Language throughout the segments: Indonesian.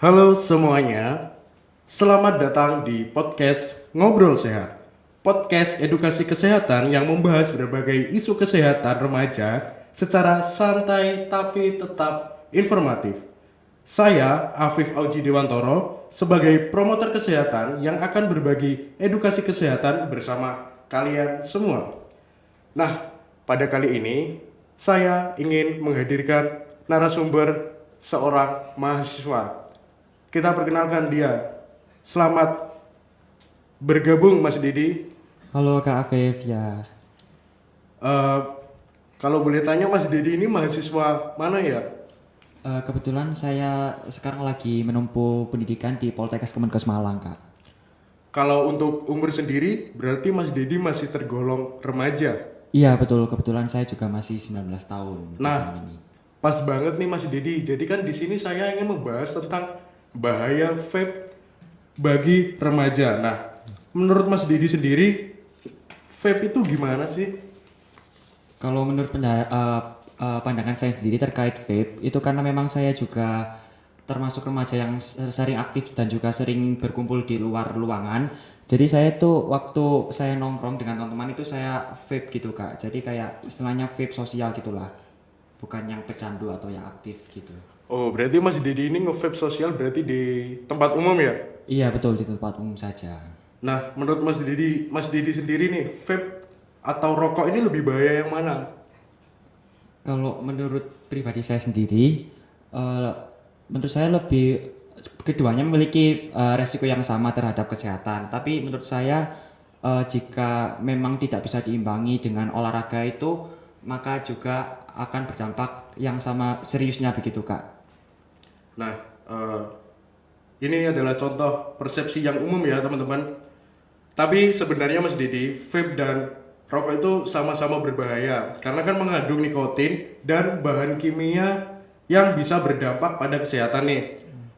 Halo semuanya, selamat datang di podcast Ngobrol Sehat. Podcast edukasi kesehatan yang membahas berbagai isu kesehatan remaja secara santai tapi tetap informatif. Saya Afif Auji Dewantoro sebagai promotor kesehatan yang akan berbagi edukasi kesehatan bersama kalian semua. Nah, pada kali ini saya ingin menghadirkan narasumber seorang mahasiswa. Kita perkenalkan dia. Selamat bergabung Mas Didi. Halo Kak Afif ya. Eh, Kalau boleh tanya Mas Didi ini mahasiswa mana ya? Kebetulan saya sekarang lagi menempuh pendidikan di Poltekkes Kemenkes Malang Kak. Kalau untuk umur sendiri berarti Mas Didi masih tergolong remaja. Iya betul, kebetulan saya juga masih 19 tahun di tahun Nah, ini. pas banget nih Mas Didi. Jadi kan di sini saya ingin membahas tentang bahaya vape bagi remaja. Nah, menurut Mas Didi sendiri, vape itu gimana sih? Kalau menurut pandangan saya sendiri terkait vape, itu karena memang saya juga termasuk remaja yang sering aktif dan juga sering berkumpul di luar ruangan. Jadi saya tuh waktu saya nongkrong dengan teman-teman itu saya vape gitu Kak. Jadi kayak istilahnya vape sosial gitulah. Bukan yang pecandu atau yang aktif gitu. Oh, berarti Mas Didi ini nge-vape sosial berarti di tempat umum ya? Iya betul di tempat umum saja. Nah, menurut Mas Didi sendiri nih, vape atau rokok ini lebih bahaya yang mana? Kalau menurut pribadi saya sendiri, eh, menurut saya lebih keduanya memiliki resiko yang sama terhadap kesehatan. Tapi menurut saya jika memang tidak bisa diimbangi dengan olahraga itu, maka juga akan berdampak yang sama seriusnya begitu Kak. Nah, ini adalah contoh persepsi yang umum ya teman-teman. Tapi sebenarnya Mas Didi, vape dan rokok itu sama-sama berbahaya karena kan mengandung nikotin dan bahan kimia yang bisa berdampak pada kesehatan nih.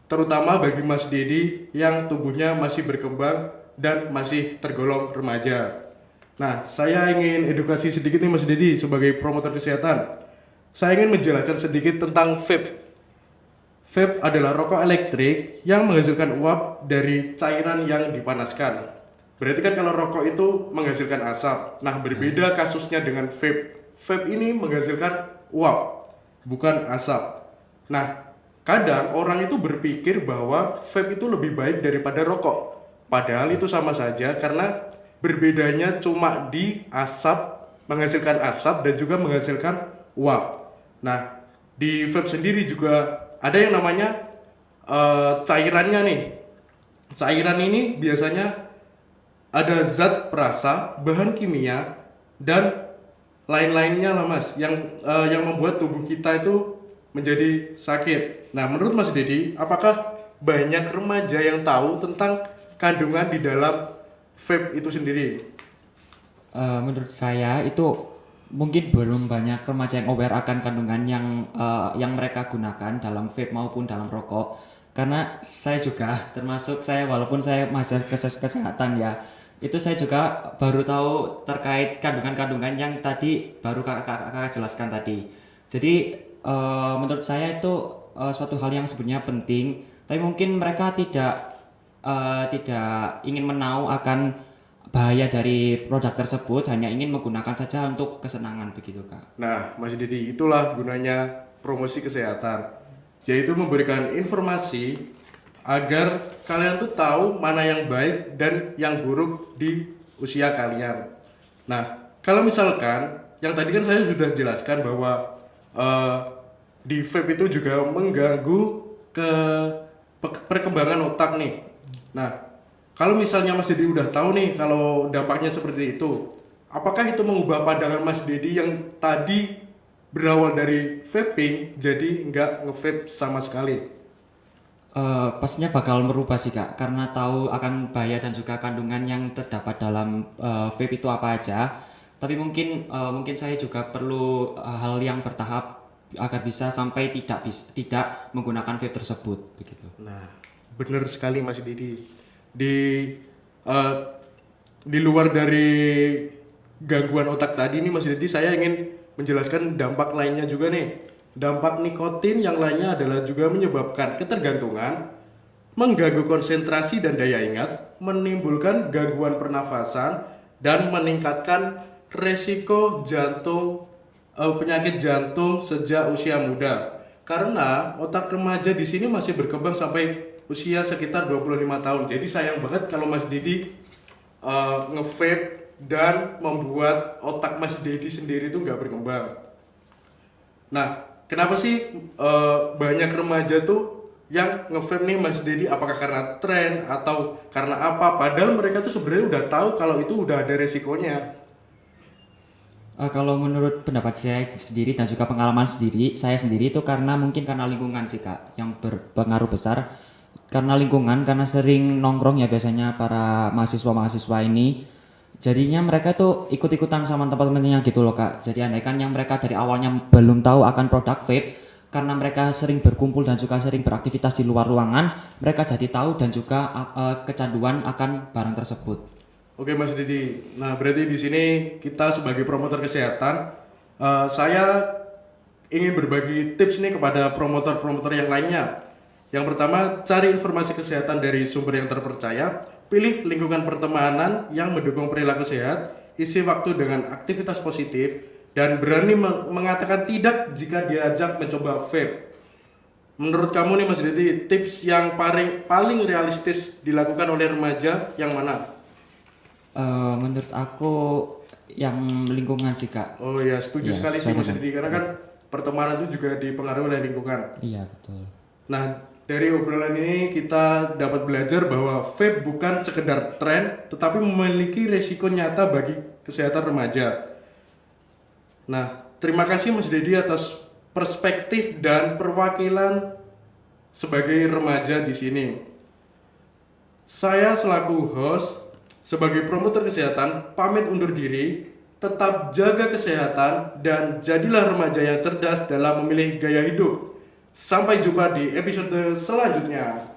Terutama bagi Mas Didi yang tubuhnya masih berkembang dan masih tergolong remaja. Nah, saya ingin edukasi sedikit nih Mas Didi sebagai promotor kesehatan. Saya ingin menjelaskan sedikit tentang vape. Vape adalah rokok elektrik yang menghasilkan uap dari cairan yang dipanaskan. Berarti kan kalau rokok itu menghasilkan asap. Nah, berbeda kasusnya dengan vape. Vape ini menghasilkan uap, bukan asap. Nah, kadang orang itu berpikir bahwa vape itu lebih baik daripada rokok. Padahal itu sama saja karena berbedanya cuma di asap, menghasilkan asap dan juga menghasilkan uap. Nah, di vape sendiri juga ada yang namanya cairannya nih. Cairan ini biasanya ada zat perasa, bahan kimia, dan lain-lainnya lah mas, yang membuat tubuh kita itu menjadi sakit. Nah, menurut Mas Dedi, apakah banyak remaja yang tahu tentang kandungan di dalam vape itu sendiri? Menurut saya itu mungkin belum banyak remaja yang aware akan kandungan yang mereka gunakan dalam vape maupun dalam rokok. Karena saya juga termasuk saya walaupun saya masih kesehatan ya, itu saya juga baru tahu terkait kandungan-kandungan yang tadi baru kakak jelaskan tadi. Jadi menurut saya itu suatu hal yang sebenarnya penting, tapi mungkin mereka tidak ingin menahu akan bahaya dari produk tersebut, hanya ingin menggunakan saja untuk kesenangan begitu Kak. Nah, Mas Didi, itulah gunanya promosi kesehatan, yaitu memberikan informasi agar kalian tuh tahu mana yang baik dan yang buruk di usia kalian. Nah, kalau misalkan yang tadi kan saya sudah jelaskan bahwa eh, di vape itu juga mengganggu ke perkembangan otak nih. Nah, kalau misalnya Mas Dedi udah tahu nih kalau dampaknya seperti itu, apakah itu mengubah pandangan Mas Dedi yang tadi berawal dari vaping jadi nggak nge-vape sama sekali? Pastinya bakal merubah sih Kak, karena tahu akan bahaya dan juga kandungan yang terdapat dalam vape itu apa aja. Tapi mungkin saya juga perlu hal yang bertahap agar bisa sampai tidak menggunakan vape tersebut begitu. Nah, benar sekali Mas Didi. Di eh, di luar dari gangguan otak tadi nih Mas Didi, saya ingin menjelaskan dampak lainnya juga nih. Dampak nikotin yang lainnya adalah juga menyebabkan ketergantungan mengganggu konsentrasi dan daya ingat, menimbulkan gangguan pernafasan, dan meningkatkan resiko penyakit jantung sejak usia muda. Karena otak remaja di sini masih berkembang sampai usia sekitar 25 tahun. Jadi sayang banget kalau Mas Didi nge-vape dan membuat otak Mas Didi sendiri itu nggak berkembang. Nah, kenapa sih banyak remaja tuh yang nge-vape nih Mas Dedi? Apakah karena tren atau karena apa? Padahal mereka tuh sebenarnya udah tahu kalau itu udah ada resikonya. Kalau menurut pendapat saya sendiri dan juga pengalaman saya sendiri itu mungkin karena lingkungan sih kak yang berpengaruh besar. Karena lingkungan, karena sering nongkrong ya biasanya para mahasiswa ini. Jadinya mereka tuh ikut-ikutan sama teman-temannya gitu loh kak. Jadi andaikan yang mereka dari awalnya belum tahu akan produk vape, karena mereka sering berkumpul dan juga sering beraktivitas di luar ruangan, mereka jadi tahu dan juga kecanduan akan barang tersebut. Oke Mas Didi. Nah, berarti di sini kita sebagai promotor kesehatan, saya ingin berbagi tips nih kepada promotor-promotor yang lainnya. Yang pertama, cari informasi kesehatan dari sumber yang terpercaya, pilih lingkungan pertemanan yang mendukung perilaku sehat, isi waktu dengan aktivitas positif, dan berani mengatakan tidak jika diajak mencoba vape. Menurut kamu nih Mas Didi, tips yang paling realistis dilakukan oleh remaja yang mana? Menurut aku yang lingkungan sih kak. Oh ya, setuju Ya, sekali sih Mas setuju. Didi, karena kan pertemanan itu juga dipengaruhi oleh lingkungan. Iya betul. Nah, dari obrolan ini kita dapat belajar bahwa vape bukan sekedar tren, tetapi memiliki resiko nyata bagi kesehatan remaja. Nah, terima kasih Mas Dedi atas perspektif dan perwakilan sebagai remaja di sini. Saya selaku host, sebagai promotor kesehatan, pamit undur diri. Tetap jaga kesehatan dan jadilah remaja yang cerdas dalam memilih gaya hidup. Sampai jumpa di episode selanjutnya.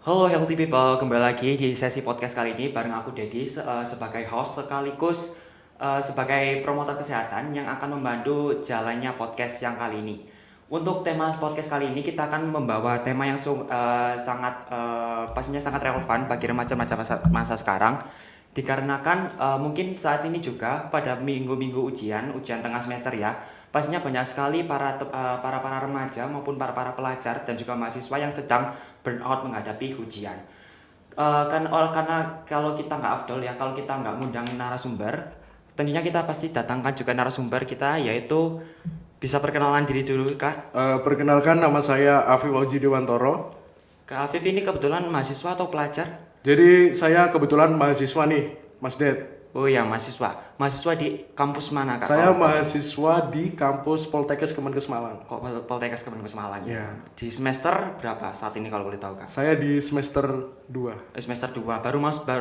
Halo healthy people, kembali lagi di sesi podcast kali ini bareng aku Dedi sebagai host sekaligus sebagai promotor kesehatan yang akan membantu jalannya podcast yang kali ini. Untuk tema podcast kali ini kita akan membawa tema yang pastinya sangat relevan bagi remaja-remaja masa sekarang. Dikarenakan mungkin saat ini juga pada minggu-minggu ujian tengah semester ya, pastinya banyak sekali para remaja maupun para pelajar dan juga mahasiswa yang sedang burnout menghadapi ujian. Karena kalau kita nggak afdol ya, kalau kita nggak ngundang narasumber, tentunya kita pasti datangkan juga narasumber kita, yaitu bisa perkenalan diri dulu kak. Perkenalkan, nama saya Afif Auji Dewantoro. Kak Afif ini kebetulan mahasiswa atau pelajar? Jadi saya kebetulan mahasiswa nih, Mas Ded. Oh ya, mahasiswa di kampus mana kak? Saya mahasiswa di kampus Poltekkes Kemenkes Malang. Poltekkes Kemenkes Malang. Ya. Di semester berapa saat ini kalau boleh tahu kak? Saya di semester 2. Semester 2,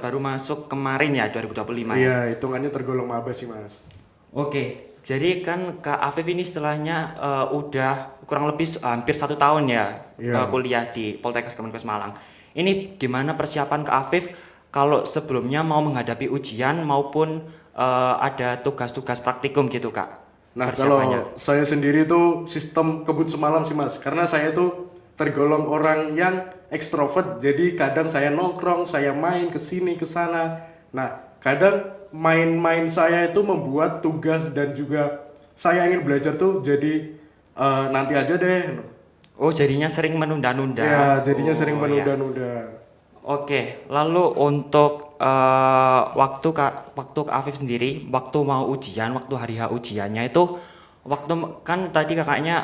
baru masuk kemarin ya, 2025 ya? Iya, hitungannya tergolong maba sih Mas. Oke, jadi kan Kak Afif ini setelahnya udah kurang lebih hampir 1 tahun ya Iya. kuliah di Poltekkes Kemenkes Malang. Ini gimana persiapan Kak Afif kalau sebelumnya mau menghadapi ujian maupun ada tugas-tugas praktikum gitu Kak? Nah, Persiapannya. kalau saya sendiri tuh sistem kebut semalam sih Mas. Karena saya tuh tergolong orang yang ekstrovert. Jadi kadang saya nongkrong, saya main ke sini ke sana. Nah, kadang main-main saya itu membuat tugas dan juga saya ingin belajar tuh jadi nanti aja deh. Oh, jadinya sering menunda-nunda. Ya, jadinya sering Oh, ya. menunda-nunda. Oke, lalu untuk waktu Kak Afif sendiri, waktu mau ujian, waktu hari H ujiannya itu, kan tadi kakaknya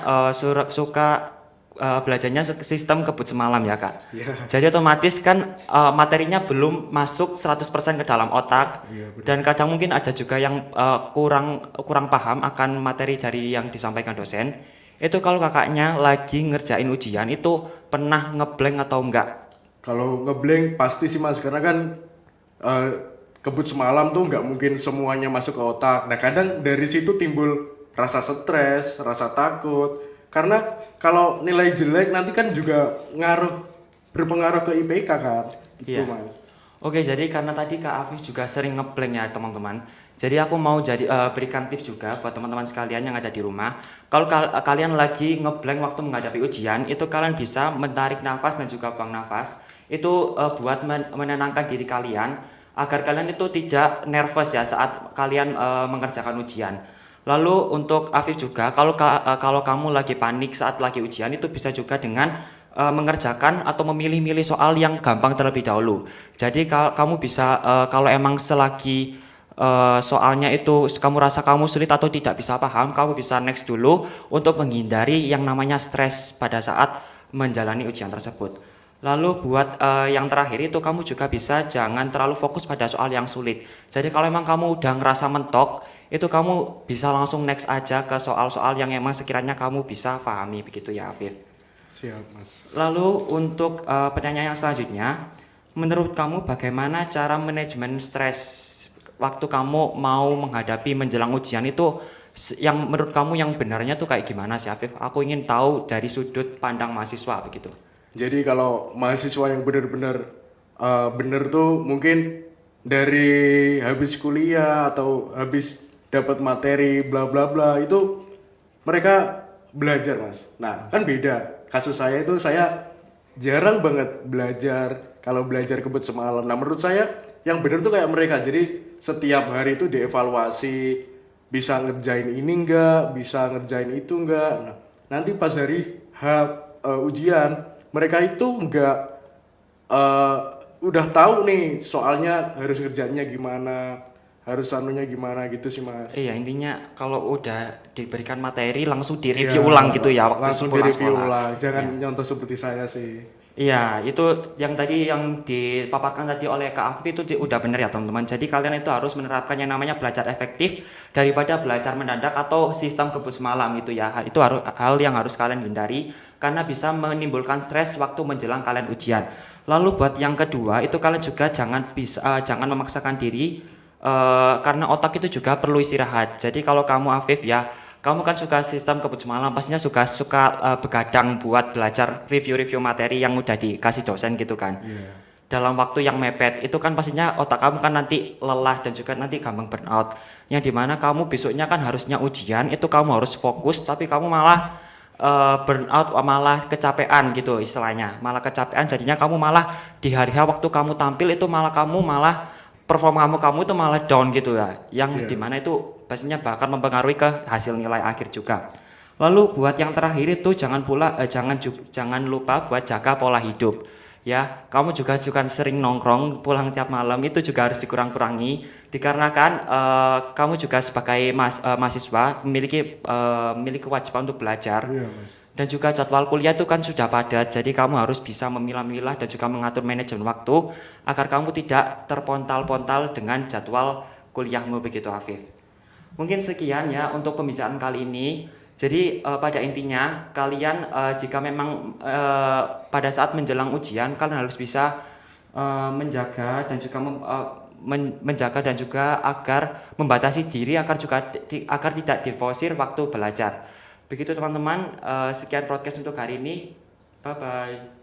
suka belajarnya sistem kebut semalam ya Kak. Iya. Jadi otomatis kan materinya belum masuk 100% ke dalam otak, Iya, benar. dan kadang mungkin ada juga yang kurang paham akan materi dari yang disampaikan dosen. Itu kalau kakaknya lagi ngerjain ujian itu pernah ngeblank atau enggak? Kalau ngeblank pasti sih Mas, karena kan kebut semalam tuh nggak mungkin semuanya masuk ke otak. Nah kadang dari situ timbul rasa stres, rasa takut. Karena kalau nilai jelek nanti kan juga berpengaruh ke IPK kan. Itu Iya. Mas. Oke, jadi karena tadi Kak Afif juga sering ngeblank ya teman-teman. Jadi aku mau berikan tips juga buat teman-teman sekalian yang ada di rumah. Kalau kalian lagi ngeblank waktu menghadapi ujian, itu kalian bisa menarik nafas dan juga buang nafas. Itu buat menenangkan diri kalian agar kalian itu tidak nervous ya saat kalian mengerjakan ujian. Lalu untuk Afif juga, kalau kamu lagi panik saat lagi ujian itu bisa juga dengan mengerjakan atau memilih-milih soal yang gampang terlebih dahulu. Jadi kamu bisa kalau emang selagi soalnya itu kamu rasa kamu sulit atau tidak bisa paham, kamu bisa next dulu untuk menghindari yang namanya stres pada saat menjalani ujian tersebut. Lalu buat yang terakhir itu kamu juga bisa jangan terlalu fokus pada soal yang sulit. Jadi kalau emang kamu udah ngerasa mentok, itu kamu bisa langsung next aja ke soal-soal yang emang sekiranya kamu bisa pahami begitu ya Afif. Siap, Mas. Lalu untuk pertanyaan yang selanjutnya, menurut kamu bagaimana cara manajemen stres waktu kamu mau menghadapi menjelang ujian itu yang menurut kamu yang benarnya tuh kayak gimana sih Afif? Aku ingin tahu dari sudut pandang mahasiswa begitu. Jadi kalau mahasiswa yang benar-benar benar tuh mungkin dari habis kuliah atau habis dapat materi bla bla bla itu mereka belajar, Mas. Nah, kan beda. Kasus saya itu saya jarang banget belajar. Kalau belajar kebut semalam. Nah, menurut saya yang benar tuh kayak mereka. Jadi setiap hari itu dievaluasi, bisa ngerjain ini enggak, bisa ngerjain itu enggak. Nah, nanti pas hari ujian mereka itu enggak eh, udah tahu nih soalnya harus ngerjainnya gimana, harus anunya gimana gitu sih, Mas. Iya, intinya kalau udah diberikan materi langsung direview Iya, ulang gitu ya waktu langsung pulang direview sekolah. ulang. Jangan Iya. nyontoh seperti saya sih. Iya, itu yang tadi yang dipaparkan tadi oleh Kak Afif itu udah benar ya teman-teman. Jadi kalian itu harus menerapkan yang namanya belajar efektif daripada belajar mendadak atau sistem kebut semalam itu ya. Itu hal yang harus kalian hindari karena bisa menimbulkan stres waktu menjelang kalian ujian. Lalu buat yang kedua itu kalian juga jangan memaksakan diri karena otak itu juga perlu istirahat. Jadi kalau kamu Afif ya, kamu kan suka sistem kebut semalam, pastinya suka begadang buat belajar review-review materi yang udah dikasih dosen gitu kan. Dalam waktu yang mepet, itu kan pastinya otak kamu kan nanti lelah dan juga nanti gampang burnout. Yang dimana kamu besoknya kan harusnya ujian, itu kamu harus fokus, tapi kamu malah burnout, malah kecapean gitu istilahnya. Malah kecapean, jadinya kamu malah di hari-hari waktu kamu tampil itu malah performa kamu itu malah down gitu ya. Yang dimana itu pastinya bahkan mempengaruhi ke hasil nilai akhir juga. Lalu buat yang terakhir itu jangan lupa buat jaga pola hidup. Ya, kamu juga sering nongkrong pulang tiap malam itu juga harus dikurang-kurangi dikarenakan kamu juga sebagai mahasiswa memiliki kewajiban untuk belajar. Iya, Mas. Dan juga jadwal kuliah itu kan sudah padat, jadi kamu harus bisa memilah-milah dan juga mengatur manajemen waktu agar kamu tidak terpontal-pontal dengan jadwal kuliahmu begitu Afif. Mungkin sekian ya untuk pembicaraan kali ini. Jadi pada intinya kalian jika memang pada saat menjelang ujian kalian harus bisa menjaga dan juga menjaga dan juga agar membatasi diri agar tidak diforsir waktu belajar. Begitu teman-teman, sekian podcast untuk hari ini. Bye bye.